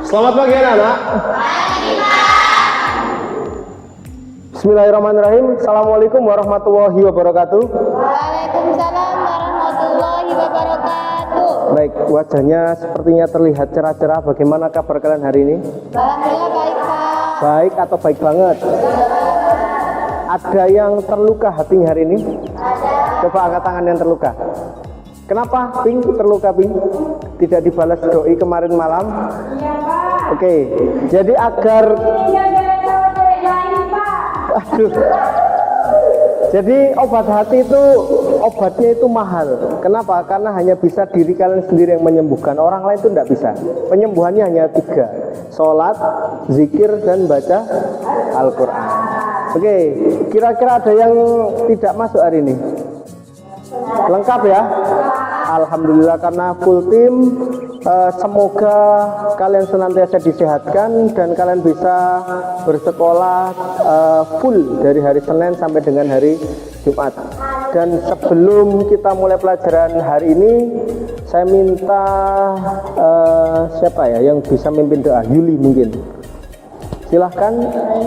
Selamat pagi anak-anak. Bismillahirrahmanirrahim. Assalamualaikum warahmatullahi wabarakatuh. Waalaikumsalam warahmatullahi wabarakatuh. Baik, wajahnya sepertinya terlihat cerah-cerah. Bagaimana kabar kalian hari ini? Alhamdulillah baik, Pak. Baik atau baik banget? Ada yang terluka hatinya hari ini? Coba angkat tangan yang terluka. Kenapa Ping terluka, Ping? Tidak dibalas doi kemarin malam? Oke, jadi agar aduh. Jadi obat hati itu obatnya itu mahal. Kenapa? Karena hanya bisa diri kalian sendiri yang menyembuhkan. Orang lain itu tidak bisa. Penyembuhannya hanya 3: sholat, zikir, dan baca Al-Quran. Oke, kira-kira ada yang tidak masuk hari ini? Lengkap ya? Alhamdulillah karena full tim. Semoga kalian senantiasa disehatkan dan kalian bisa bersekolah full dari hari Senin sampai dengan hari Jumat. Dan sebelum kita mulai pelajaran hari ini, saya minta siapa ya yang bisa memimpin doa? Yuli mungkin. Silahkan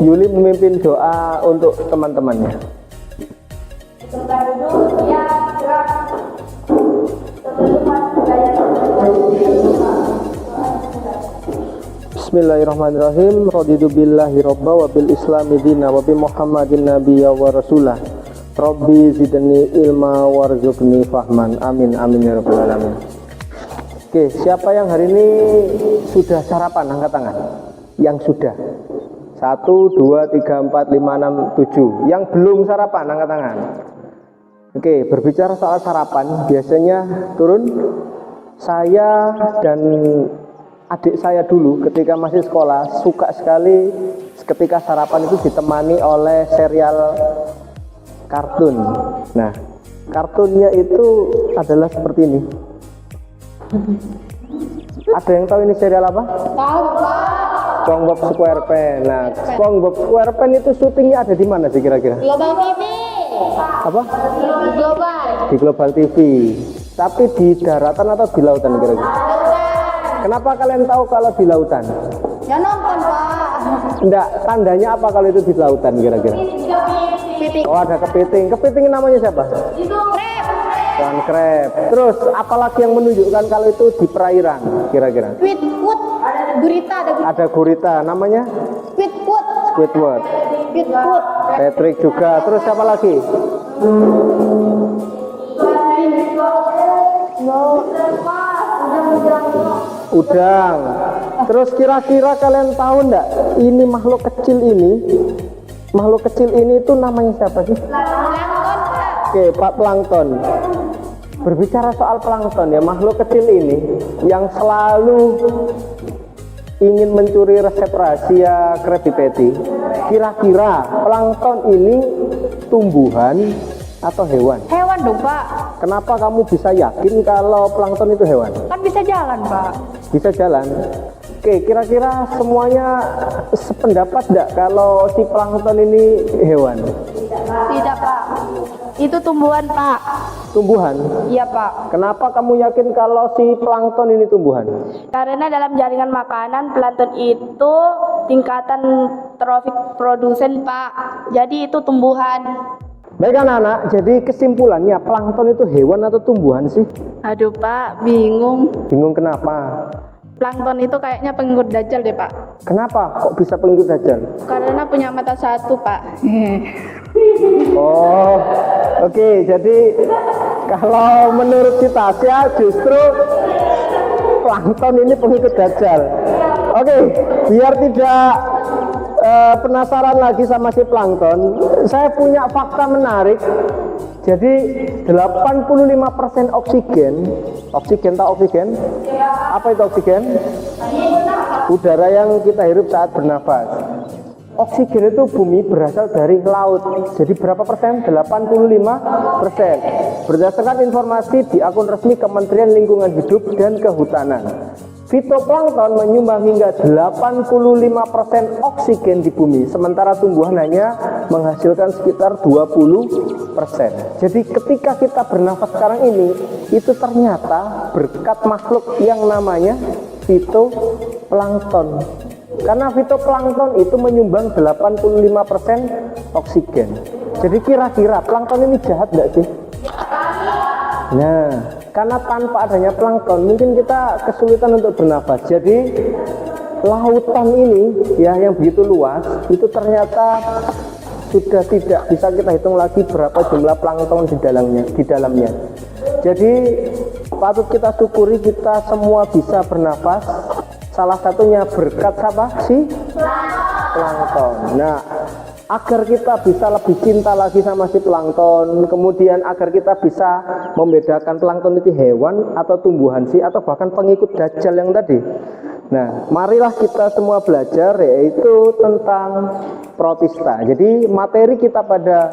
Yuli memimpin doa untuk teman-temannya. Bismillahirrahmanirrahim. Raditu billahi robba wa bil islami dina wa bi muhammadin nabiyya wa rasulah. Rabbi zidni ilma warzuqni fahman. Amin amin ya rabbal alamin. Oke, siapa yang hari ini sudah sarapan? Angkat tangan. Yang sudah. 1, 2, 3, 4, 5, 6, 7. Yang belum sarapan, angkat tangan. Oke, berbicara soal sarapan, biasanya turun. Saya dan adik saya dulu ketika masih sekolah suka sekali ketika sarapan itu ditemani oleh serial kartun. Nah, kartunnya itu adalah seperti ini. Ada yang tahu ini serial apa? Tahu, Pak. SpongeBob SquarePants. Nah, SpongeBob SquarePants itu syutingnya ada di mana sih kira-kira? Global TV. Apa? Global. Di Global TV. Tapi di daratan atau di lautan kira-kira? Kenapa kalian tahu kalau di lautan? Ya nonton, Pak. Enggak, tandanya apa kalau itu di lautan kira-kira? Titik. Oh, ada kepiting. Kepiting namanya siapa? Itu krep. Tuan Crab. Terus apalagi yang menunjukkan kalau itu di perairan kira-kira? Squidward. Gurita ada gurita. Ada gurita, namanya Squidward. Squidward. Squidward. Patrick juga. Terus siapa lagi? Udang. Terus kira-kira kalian tahu enggak ini makhluk kecil itu namanya siapa sih? Plankton, Pak. Oke, Pak Plankton. Berbicara soal plankton ya, makhluk kecil ini yang selalu ingin mencuri resep rahasia Krabby Patty. Kira-kira plankton ini tumbuhan atau hewan? Hewan dong, Pak. Kenapa kamu bisa yakin kalau plankton itu hewan? Kan bisa jalan, Pak. Bisa jalan. Oke, kira-kira semuanya sependapat enggak kalau si plankton ini hewan? Tidak, Pak. Itu tumbuhan, Pak. Tumbuhan? Iya, Pak. Kenapa kamu yakin kalau si plankton ini tumbuhan? Karena dalam jaringan makanan plankton itu tingkatan trofik produsen, Pak. Jadi itu tumbuhan. Baik anak-anak, jadi kesimpulannya plankton itu hewan atau tumbuhan sih? Aduh, Pak, bingung. Bingung kenapa? Plankton itu kayaknya pengikut Dajjal deh, Pak. Kenapa kok bisa pengikut Dajjal? Karena punya mata satu, Pak. Oh, oke. Jadi kalau menurut kita justru plankton ini pengikut Dajjal. Oke, biar tidak penasaran lagi sama si plankton, saya punya fakta menarik. Jadi 85% oksigen tahu oksigen? Apa itu oksigen? Udara yang kita hirup saat bernafas. Oksigen itu bumi berasal dari laut. Jadi berapa persen? 85%. Berdasarkan informasi di akun resmi Kementerian Lingkungan Hidup dan Kehutanan, fitoplankton menyumbang hingga 85% oksigen di bumi, sementara tumbuhan hanya menghasilkan sekitar 20%. Jadi ketika kita bernafas sekarang ini, itu ternyata berkat makhluk yang namanya fitoplankton. plankton. Karena fitoplankton itu menyumbang 85% oksigen. Jadi kira-kira plankton ini jahat nggak sih? Nah, karena tanpa adanya plankton mungkin kita kesulitan untuk bernafas. Jadi lautan ini ya yang begitu luas itu ternyata sudah tidak bisa kita hitung lagi berapa jumlah plankton di dalamnya. Jadi patut kita syukuri kita semua bisa bernafas. Salah satunya berkat apa sih? Plankton. Nah, agar kita bisa lebih cinta lagi sama si plankton, kemudian agar kita bisa membedakan plankton itu hewan atau tumbuhan sih, atau bahkan pengikut Dajjal yang tadi. Nah, marilah kita semua belajar yaitu tentang protista. Jadi materi kita pada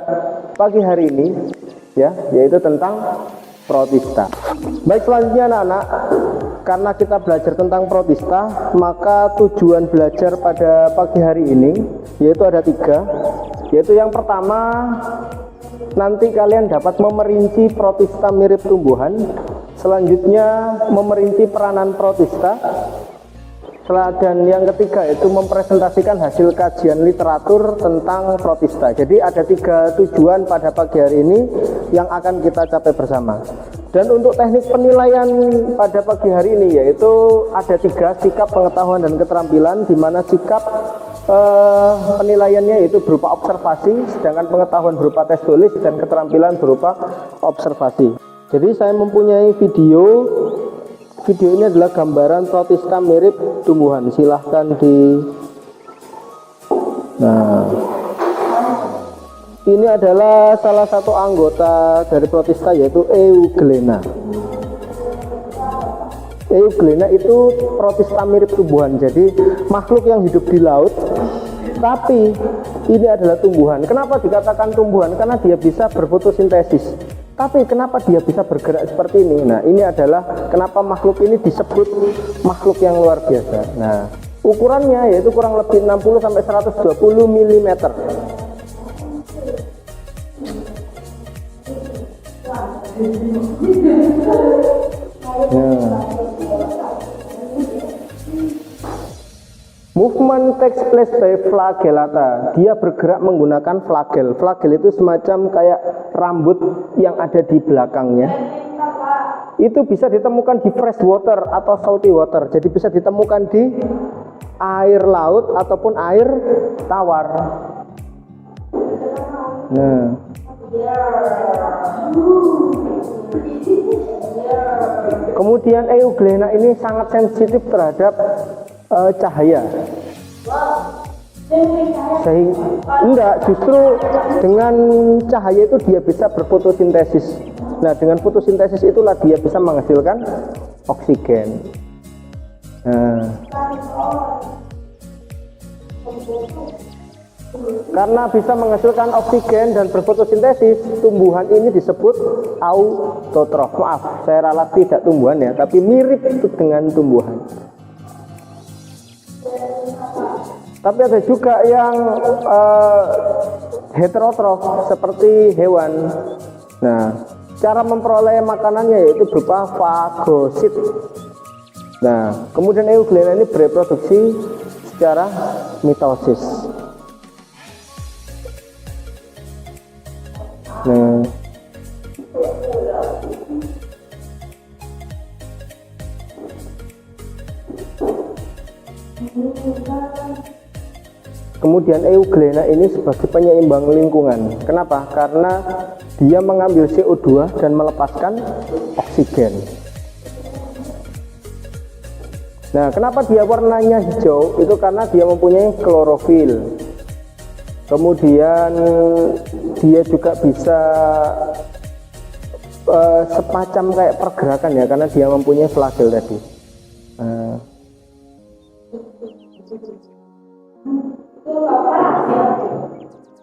pagi hari ini ya, yaitu tentang protista. Baik, selanjutnya anak-anak, karena kita belajar tentang protista, maka tujuan belajar pada pagi hari ini yaitu ada 3. Yaitu yang pertama, nanti kalian dapat memerinci protista mirip tumbuhan. Selanjutnya memerinci peranan protista. Dan yang ketiga itu mempresentasikan hasil kajian literatur tentang protista. Jadi ada 3 tujuan pada pagi hari ini yang akan kita capai bersama. Dan untuk teknik penilaian pada pagi hari ini yaitu ada 3 sikap pengetahuan dan keterampilan, di mana sikap penilaiannya yaitu berupa observasi, sedangkan pengetahuan berupa tes tulis dan keterampilan berupa observasi. Jadi saya mempunyai video ini adalah gambaran protista mirip tumbuhan. Silahkan Nah, ini adalah salah satu anggota dari protista yaitu Euglena. Euglena itu protista mirip tumbuhan. Jadi makhluk yang hidup di laut, tapi ini adalah tumbuhan. Kenapa dikatakan tumbuhan? Karena dia bisa berfotosintesis. Tapi kenapa dia bisa bergerak seperti ini? Nah, ini adalah kenapa makhluk ini disebut makhluk yang luar biasa. Nah, ukurannya yaitu kurang lebih 60 sampai 120 mm. Nah, movement takes place by flagellata. Dia bergerak menggunakan flagel. Flagel itu semacam kayak rambut yang ada di belakangnya. Itu bisa ditemukan di fresh water atau salty water. Jadi bisa ditemukan di air laut ataupun air tawar. Nah, kemudian Euglena ini sangat sensitif terhadap cahaya. Enggak, justru dengan cahaya itu dia bisa berfotosintesis. Nah, dengan fotosintesis itulah dia bisa menghasilkan oksigen. Nah, karena bisa menghasilkan oksigen dan berfotosintesis, tumbuhan ini disebut autotrof. Maaf, saya ralat tidak tumbuhan ya, tapi mirip dengan tumbuhan. Tapi ada juga yang heterotrof seperti hewan. Nah, cara memperoleh makanannya yaitu berupa fagosit. Nah, kemudian Euglena ini bereproduksi secara mitosis. Nah, kemudian Euglena ini sebagai penyeimbang lingkungan. Kenapa? Karena dia mengambil CO2 dan melepaskan oksigen. Nah, kenapa dia warnanya hijau? Itu karena dia mempunyai klorofil. Kemudian dia juga bisa semacam kayak pergerakan ya, karena dia mempunyai flagel tadi.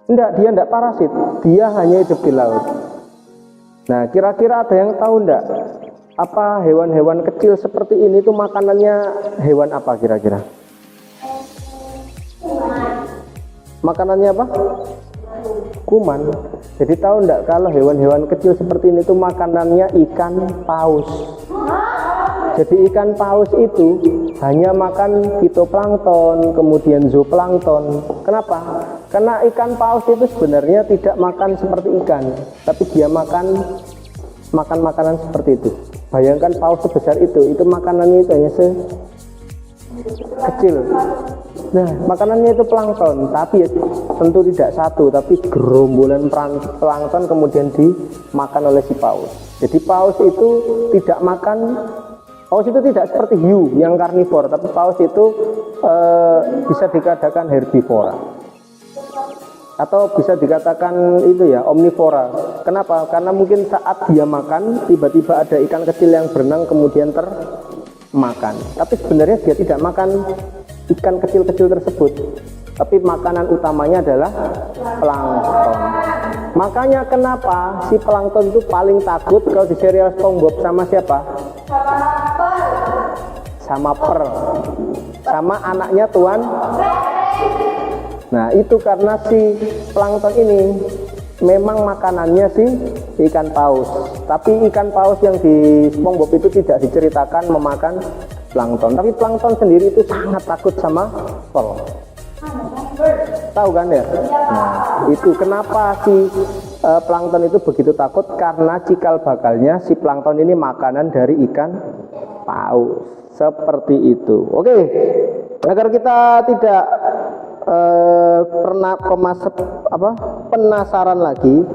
Enggak, dia enggak parasit, dia hanya hidup di laut. Nah, kira-kira ada yang tahu enggak apa hewan-hewan kecil seperti ini tuh makanannya hewan apa kira-kira? Makanannya apa? Kuman. Jadi tahu enggak kalau hewan-hewan kecil seperti ini tuh makanannya ikan paus. Jadi ikan paus itu hanya makan fitoplankton, kemudian zooplankton. Kenapa? Karena ikan paus itu sebenarnya tidak makan seperti ikan, tapi dia makan makanan seperti itu. Bayangkan paus sebesar itu makanannya itu hanya kecil. Nah, makanannya itu plankton, tapi tentu tidak satu, tapi gerombolan plankton kemudian dimakan oleh si paus. Jadi paus itu tidak seperti hiu yang karnivor, tapi paus itu bisa dikatakan herbivora atau bisa dikatakan itu ya omnivora. Kenapa? Karena mungkin saat dia makan tiba-tiba ada ikan kecil yang berenang kemudian termakan, tapi sebenarnya dia tidak makan ikan kecil-kecil tersebut, tapi makanan utamanya adalah plankton. Makanya kenapa si plankton itu paling takut kalau di serial SpongeBob sama siapa? Sama Pearl, sama anaknya Tuan. Nah, itu karena si plankton ini memang makanannya si ikan paus, tapi ikan paus yang di SpongeBob itu tidak diceritakan memakan plankton, tapi plankton sendiri itu sangat takut sama Pearl. Tahu kan ya? Nah, itu kenapa si plankton itu begitu takut, karena cikal bakalnya si plankton ini makanan dari ikan paus. Seperti itu. Oke, agar kita tidak penasaran lagi,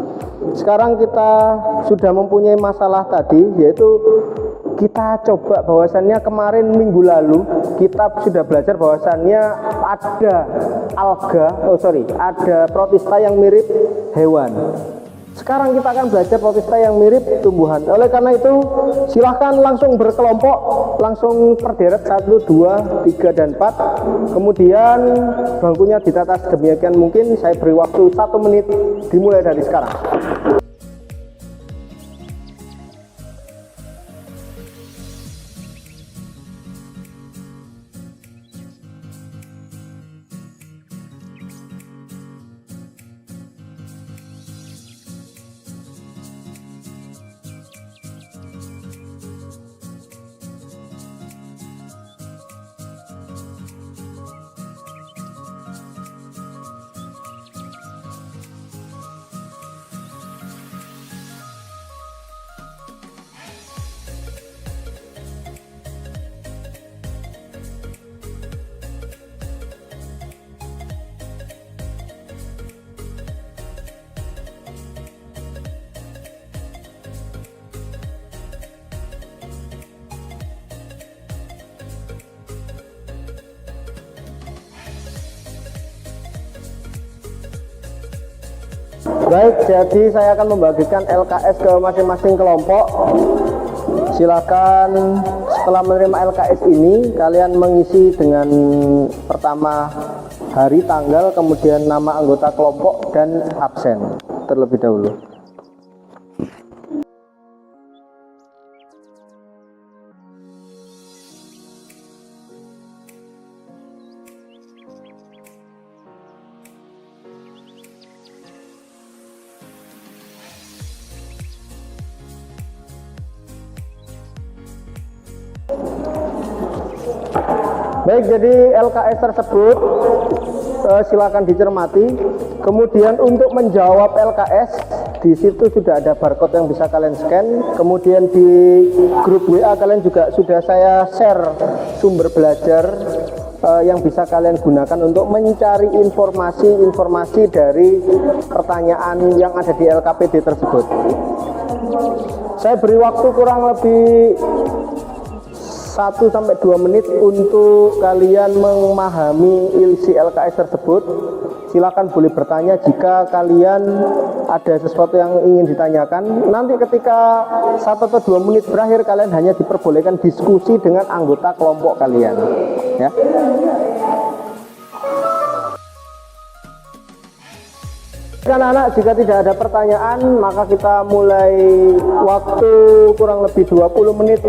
sekarang kita sudah mempunyai masalah tadi, yaitu kita coba bahwasannya kemarin minggu lalu kita sudah belajar bahwasannya ada protista yang mirip hewan. Sekarang kita akan belajar protista yang mirip tumbuhan. Oleh karena itu, silahkan langsung berkelompok, langsung berderet 1, 2, 3, dan 4. Kemudian bangkunya ditata sedemikian mungkin. Saya beri waktu 1 menit, dimulai dari sekarang. Baik, jadi saya akan membagikan LKS ke masing-masing kelompok. Silakan setelah menerima LKS ini, kalian mengisi dengan pertama hari, tanggal, kemudian nama anggota kelompok dan absen terlebih dahulu. Baik, jadi LKS tersebut silakan dicermati. Kemudian untuk menjawab LKS, di situ sudah ada barcode yang bisa kalian scan. Kemudian di grup WA kalian juga sudah saya share sumber belajar yang bisa kalian gunakan untuk mencari informasi dari pertanyaan yang ada di LKPD tersebut. Saya beri waktu kurang lebih 1-2 menit untuk kalian memahami isi LKS tersebut. Silakan boleh bertanya jika kalian ada sesuatu yang ingin ditanyakan. Nanti ketika 1 atau 2 menit berakhir, kalian hanya diperbolehkan diskusi dengan anggota kelompok kalian, ya. Anak-anak, jika tidak ada pertanyaan, maka kita mulai waktu kurang lebih 20 menit.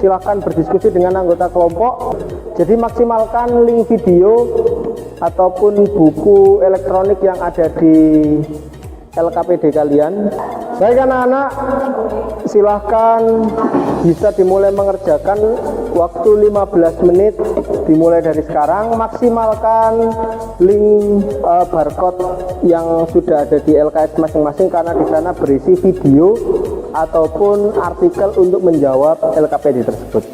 Silahkan berdiskusi dengan anggota kelompok. Jadi maksimalkan link video ataupun buku elektronik yang ada di LKPD kalian. Baik anak-anak, silahkan bisa dimulai mengerjakan waktu 15 menit dimulai dari sekarang. Maksimalkan link barcode yang sudah ada di LKS masing-masing karena di sana berisi video ataupun artikel untuk menjawab LKPD tersebut.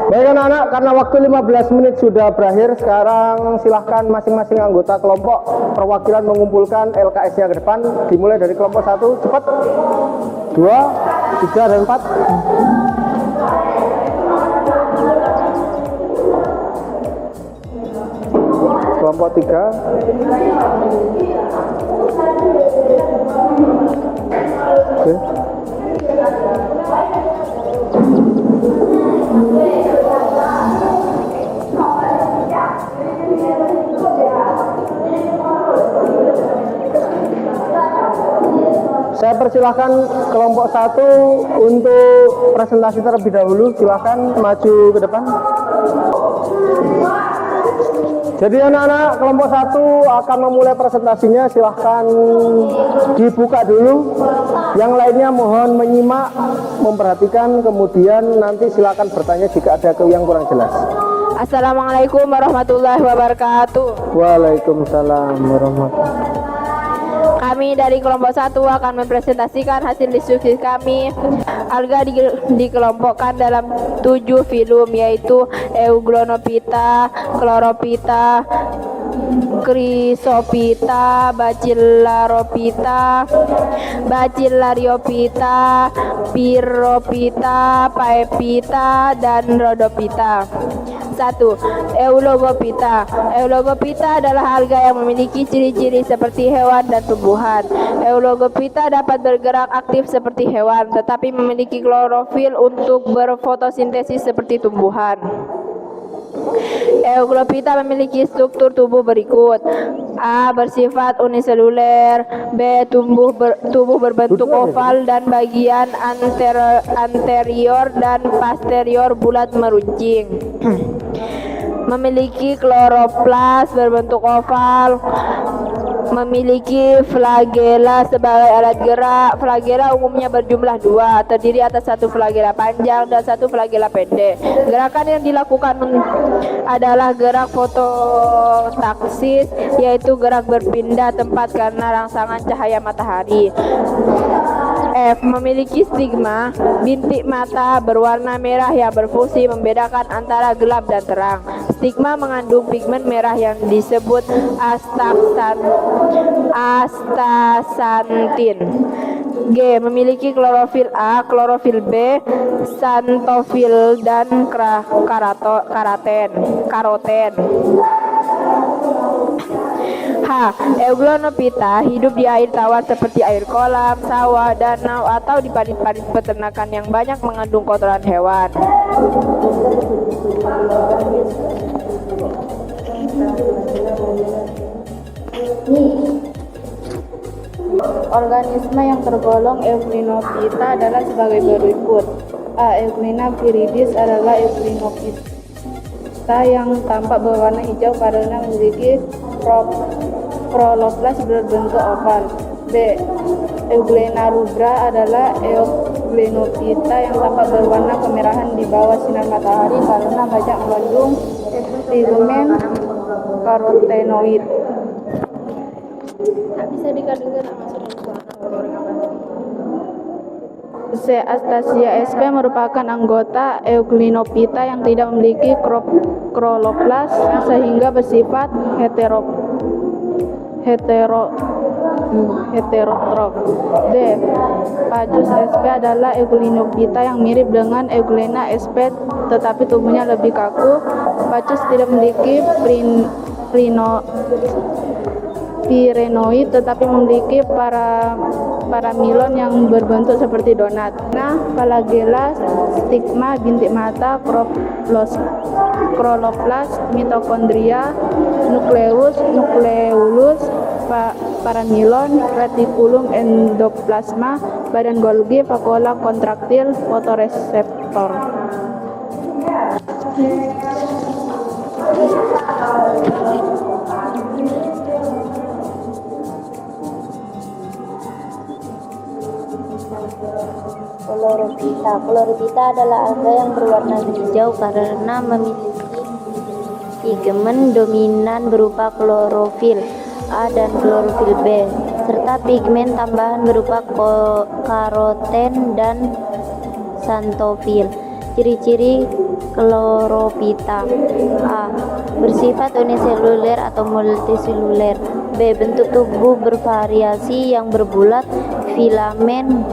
Baik anak-anak, karena waktu 15 menit sudah berakhir, sekarang silahkan masing-masing anggota kelompok perwakilan mengumpulkan LKS-nya ke depan. Dimulai dari kelompok 1, cepat. 2, 3, dan 4. Kelompok 3. Oke. persilahkan kelompok 1 untuk presentasi terlebih dahulu. Silahkan maju ke depan. Jadi anak-anak kelompok 1 akan memulai presentasinya. Silahkan dibuka dulu. Yang lainnya mohon menyimak, memperhatikan, kemudian nanti silahkan bertanya jika ada yang kurang jelas. Assalamualaikum warahmatullahi wabarakatuh. Waalaikumsalam warahmatullahi wabarakatuh. Kami dari kelompok 1 akan mempresentasikan hasil diskusi kami. Alga dikelompokkan dalam 7 filum, yaitu Euglonopita, Chlorophyta, Chrysophyta, Bacillarhophyta, Bacillariophyta, Pyrophyta, Paephyta, dan Rhodophyta. 1. Eulogophyta. Eulogophyta adalah alga yang memiliki ciri-ciri seperti hewan dan tumbuhan. Eulogophyta dapat bergerak aktif seperti hewan, tetapi memiliki klorofil untuk berfotosintesis seperti tumbuhan. Euglophyta memiliki struktur tubuh berikut. A. Bersifat uniseluler. B. Tubuh berbentuk oval dan bagian anterior dan posterior bulat meruncing. Memiliki kloroplas berbentuk oval. Memiliki flagela sebagai alat gerak. Flagela umumnya berjumlah 2, terdiri atas 1 flagela panjang dan 1 flagela pendek. Gerakan yang dilakukan adalah gerak fototaksis, yaitu gerak berpindah tempat karena rangsangan cahaya matahari. F. Memiliki stigma. Bintik mata berwarna merah yang berfungsi membedakan antara gelap dan terang. Stigma mengandung pigmen merah yang disebut astaxanthin. G. Memiliki klorofil A, klorofil B, xanthofil, dan karoten. H. Euglonophyta hidup di air tawar seperti air kolam, sawah, danau, atau di parit-parit peternakan yang banyak mengandung kotoran hewan. Organisme yang tergolong Euglonophyta adalah sebagai berikut. A. Euglena viridis adalah Euglonophyta yang tampak berwarna hijau karena memiliki klorofil berbentuk oval. B. Euglena rubra adalah Euglonophyta yang tampak berwarna kemerahan di bawah sinar matahari karena banyak mengandung pigmen karotenoid. Bisa dikatakan C. Astasia sp merupakan anggota Euglonophyta yang tidak memiliki kloroplas sehingga bersifat heterotrof. D. Pacus sp adalah Euglonophyta yang mirip dengan Euglena sp tetapi tubuhnya lebih kaku. Pacus tidak memiliki pirenoid tetapi memiliki paramilon yang berbentuk seperti donat. Nah, flagela, stigma, bintik mata, kloroplas, mitokondria, nukleolus, paramilon, retikulum, endoplasma, badan Golgi, vakuola kontraktil, fotoreseptor. Chlorophyta adalah alga yang berwarna hijau karena memiliki pigmen dominan berupa klorofil A dan klorofil B, serta pigmen tambahan berupa karoten dan xanthofil. Ciri-ciri Chlorophyta: A. Bersifat uniseluler atau multiseluler. B. Bentuk tubuh bervariasi yang berbulat, filamen,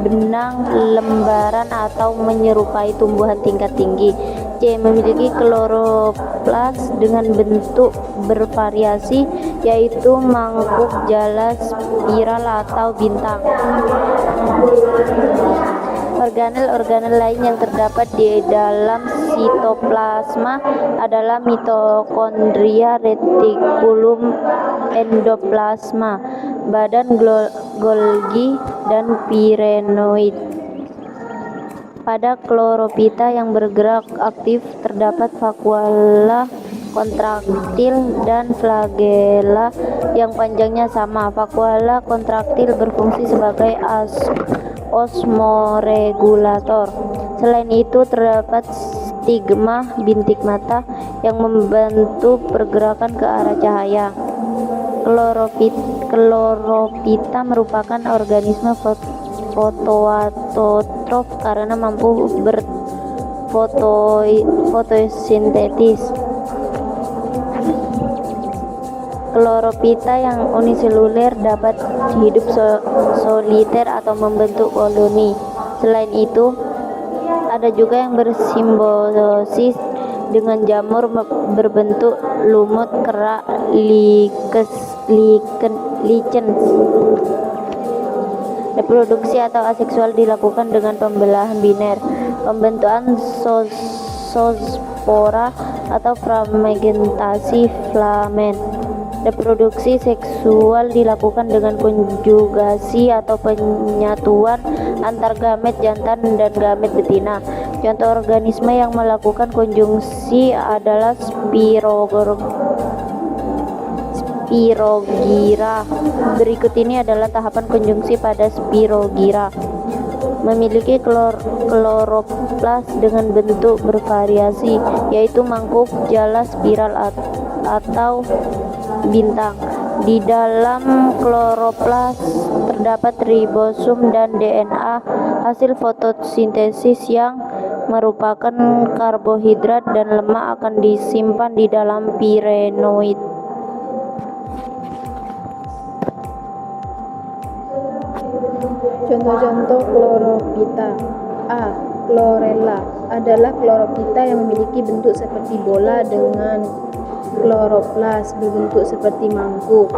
benang, lembaran, atau menyerupai tumbuhan tingkat tinggi. C. Memiliki kloroplas dengan bentuk bervariasi, yaitu mangkuk, jala, spiral, atau bintang. Organel-organel lain yang terdapat di dalam sitoplasma adalah mitokondria, retikulum, endoplasma, badan Golgi, dan Pirenoid. Pada Chlorophyta yang bergerak aktif terdapat vakuola kontraktil dan flagella yang panjangnya sama. Vakuola kontraktil berfungsi sebagai osmoregulator. Selain itu terdapat stigma bintik mata yang membantu pergerakan ke arah cahaya. Chlorophyta merupakan organisme fotoautotrof karena mampu berfotosintesis. Chlorophyta yang uniseluler dapat hidup soliter atau membentuk koloni. Selain itu, ada juga yang bersimbiosis dengan jamur berbentuk lumut kerak lichen. Reproduksi atau aseksual dilakukan dengan pembelahan biner, pembentukan zoospora atau fragmentasi filamen. Reproduksi seksual dilakukan dengan konjugasi atau penyatuan antar gamet jantan dan gamet betina. Contoh organisme yang melakukan konjungsi adalah Spirogyra. Berikut ini adalah tahapan konjungsi pada Spirogyra. Memiliki kloroplas dengan bentuk bervariasi, yaitu mangkuk, jala, spiral, atau bintang. Di dalam kloroplas terdapat ribosom dan DNA hasil fotosintesis yang merupakan karbohidrat dan lemak akan disimpan di dalam pirenoid. Contoh-contoh Chlorophyta. A. Chlorella adalah Chlorophyta yang memiliki bentuk seperti bola dengan kloroplas berbentuk seperti mangkuk.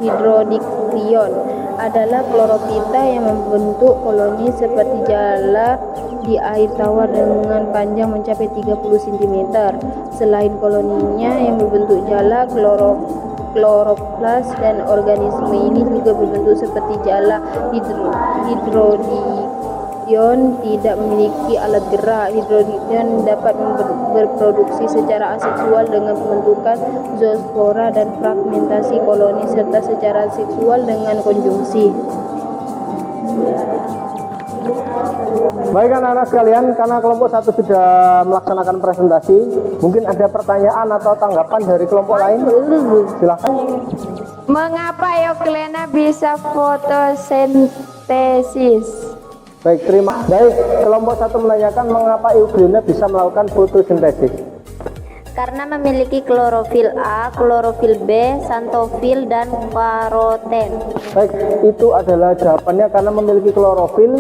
Hydrodictyon adalah Chlorophyta yang membentuk koloni seperti jala di air tawar dengan panjang mencapai 30 cm. Selain koloninya yang berbentuk jala, kloroplas dan organisme ini juga berbentuk seperti jala. Hydrodictyon tidak memiliki alat gerak. Hydrodictyon dapat berproduksi secara aseksual dengan pembentukan zoospora dan fragmentasi koloni, serta secara seksual dengan konjungsi. Baik anak-anak sekalian, karena kelompok 1 sudah melaksanakan presentasi, mungkin ada pertanyaan atau tanggapan dari kelompok lain? Silahkan. Mengapa Euglena bisa fotosintesis? Baik, kelompok 1 menanyakan mengapa Euglena bisa melakukan fotosintesis. Karena memiliki klorofil A, klorofil B, xanthofil, dan karoten. Baik, itu adalah jawabannya karena memiliki klorofil,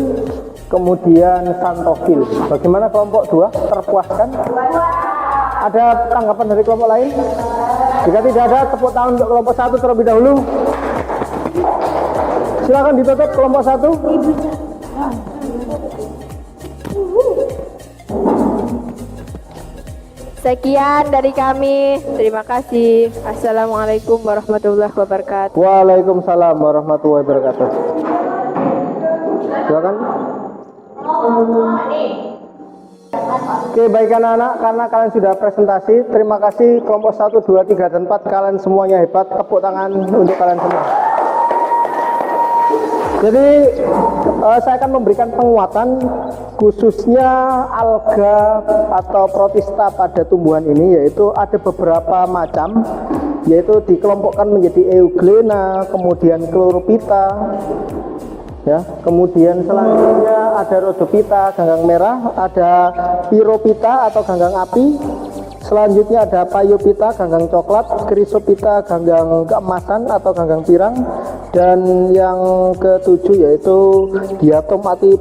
kemudian xanthofil. Bagaimana kelompok 2? Terpuaskan? Ada tanggapan dari kelompok lain? Jika tidak ada, tepuk tangan untuk kelompok 1 terlebih dahulu. Silakan ditutup kelompok 1. Sekian dari kami. Terima kasih. Assalamualaikum warahmatullahi wabarakatuh. Waalaikumsalam warahmatullahi wabarakatuh. Silakan. Oke, baik anak-anak, karena kalian sudah presentasi, terima kasih kelompok 1, 2, 3, dan 4. Kalian semuanya hebat. Tepuk tangan untuk kalian semua. Jadi saya akan memberikan penguatan khususnya alga atau protista pada tumbuhan ini, yaitu ada beberapa macam, yaitu dikelompokkan menjadi Euglena, kemudian Chlorophyta, ya, kemudian selanjutnya ada Rhodophyta ganggang merah, ada Pyrophyta atau ganggang api, selanjutnya ada Phaeophyta ganggang coklat, Chrysophyta ganggang keemasan atau ganggang pirang, dan yang ketujuh yaitu Diatomati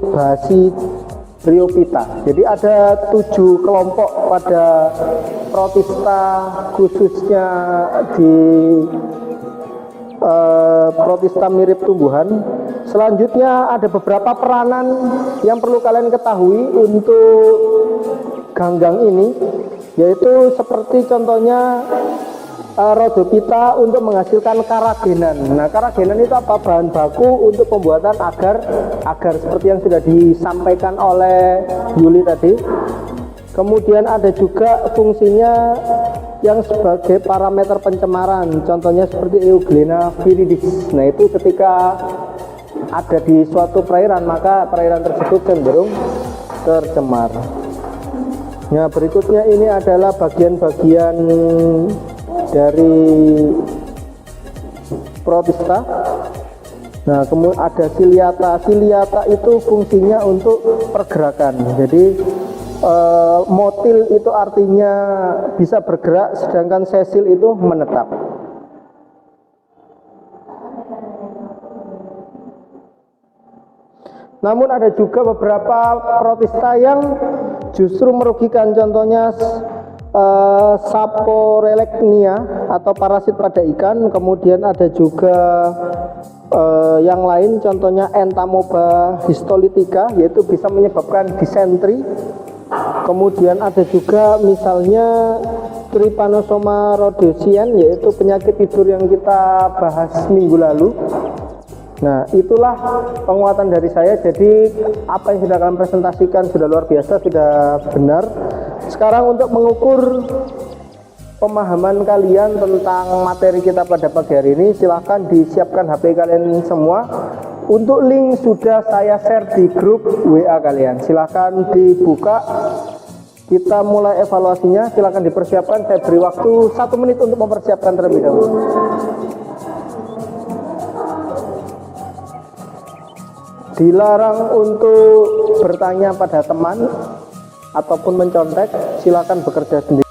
Bryophyta. Jadi ada 7 kelompok pada protista, khususnya di protista mirip tumbuhan. Selanjutnya ada beberapa peranan yang perlu kalian ketahui untuk ganggang ini, yaitu seperti contohnya rhodophyta untuk menghasilkan karagenan. Nah, karagenan itu apa? Bahan baku untuk pembuatan agar seperti yang sudah disampaikan oleh Yuli tadi. Kemudian ada juga fungsinya yang sebagai parameter pencemaran, contohnya seperti Euglena viridis. Nah, itu ketika ada di suatu perairan, maka perairan tersebut cenderung tercemar. Nah, berikutnya ini adalah bagian-bagian dari protista. Nah, kemudian ada ciliata. Ciliata itu fungsinya untuk pergerakan. Jadi motil itu artinya bisa bergerak, sedangkan sesil itu menetap. Namun ada juga beberapa protista yang justru merugikan, contohnya Saporelechnia atau parasit pada ikan. Kemudian ada juga yang lain, contohnya Entamoeba histolytica, yaitu bisa menyebabkan disentri. Kemudian ada juga misalnya Trypanosoma rhodesian, yaitu penyakit tidur yang kita bahas minggu lalu. Nah, itulah penguatan dari saya. Jadi apa yang sudah kalian presentasikan sudah luar biasa, sudah benar. Sekarang untuk mengukur pemahaman kalian tentang materi kita pada pagi hari ini, silahkan disiapkan HP kalian semua. Untuk link sudah saya share di grup WA kalian. Silahkan dibuka. Kita mulai evaluasinya. Silahkan dipersiapkan. Saya beri waktu 1 menit untuk mempersiapkan terlebih dahulu. Dilarang untuk bertanya pada teman ataupun mencontek. Silakan bekerja sendiri.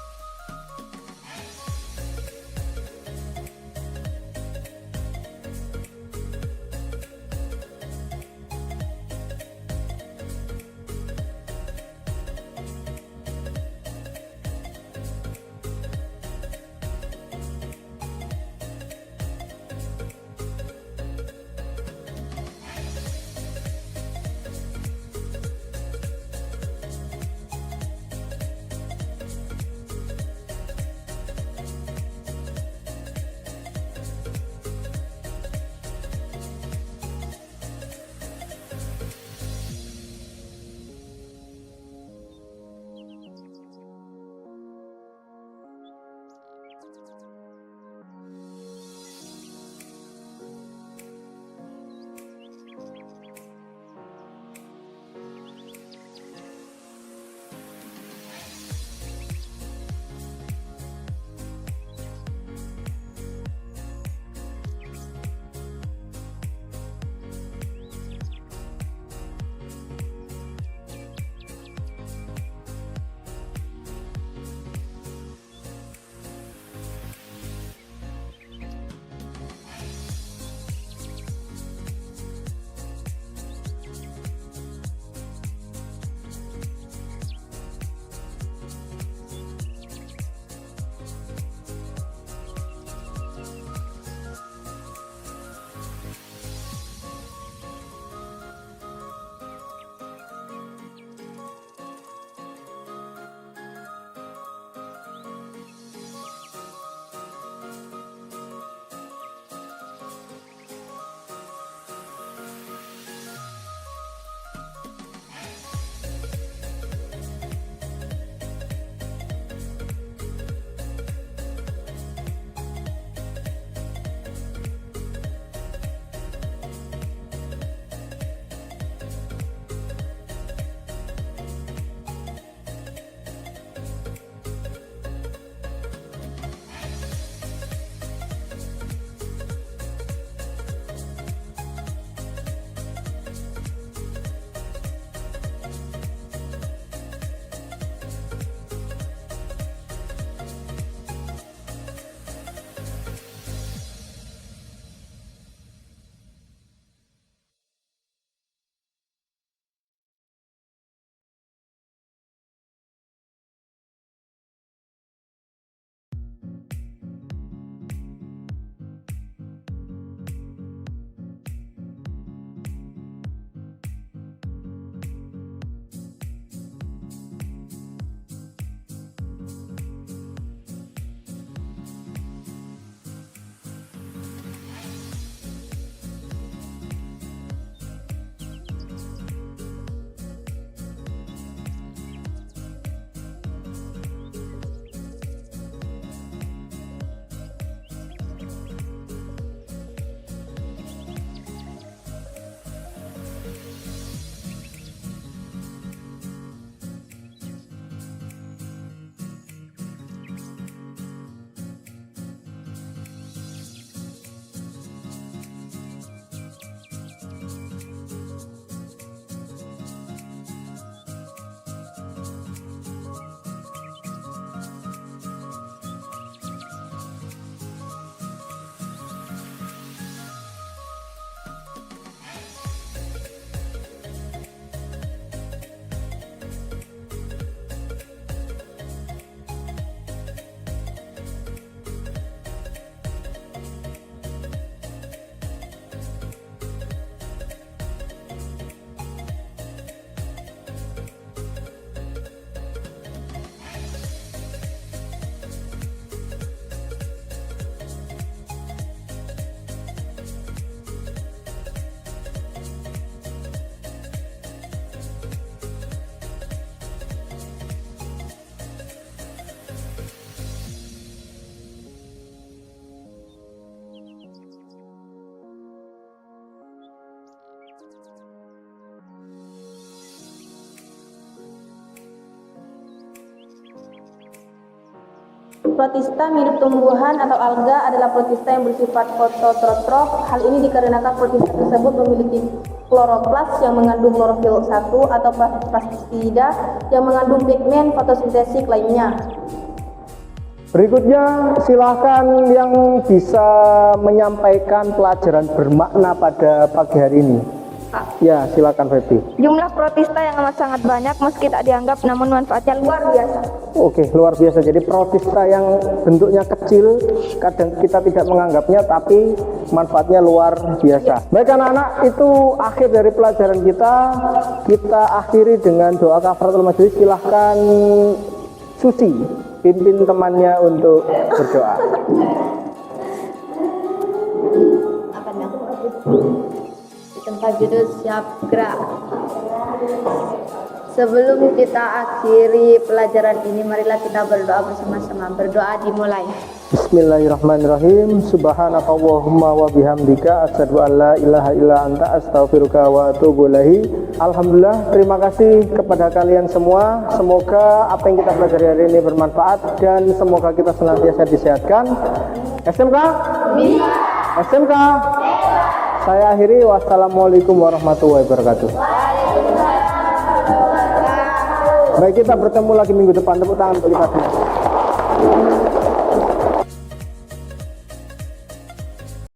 Protista mirip tumbuhan atau alga adalah protista yang bersifat fototrof. Hal ini dikarenakan protista tersebut memiliki kloroplas yang mengandung klorofil 1 atau plastida yang mengandung pigmen fotosintetik lainnya. Berikutnya silahkan yang bisa menyampaikan pelajaran bermakna pada pagi hari ini. Ya, silakan Feby. Jumlah protista yang amat sangat banyak meski tak dianggap, namun manfaatnya luar biasa. Oke, luar biasa. Jadi protista yang bentuknya kecil, kadang kita tidak menganggapnya, tapi manfaatnya luar biasa. Baik anak-anak, itu akhir dari pelajaran kita. Kita akhiri dengan doa kafaratul majelis. Silahkan Susi pimpin temannya untuk berdoa. Tempat judul siap gerak. Sebelum kita akhiri pelajaran ini, marilah kita berdoa bersama-sama. Berdoa dimulai. Bismillahirrahmanirrahim. Subhanakallahumma wa bihamdika asyhadu an la ilaha illa anta astaghfiruka wa atubu ilaik. Alhamdulillah, terima kasih kepada kalian semua. Semoga apa yang kita pelajari hari ini bermanfaat dan semoga kita senantiasa disehatkan. SMK? SMK? Saya akhiri. Wassalamualaikum warahmatullahi wabarakatuh. Baik, kita bertemu lagi minggu depan. Tepuk tangan untuk kita semua.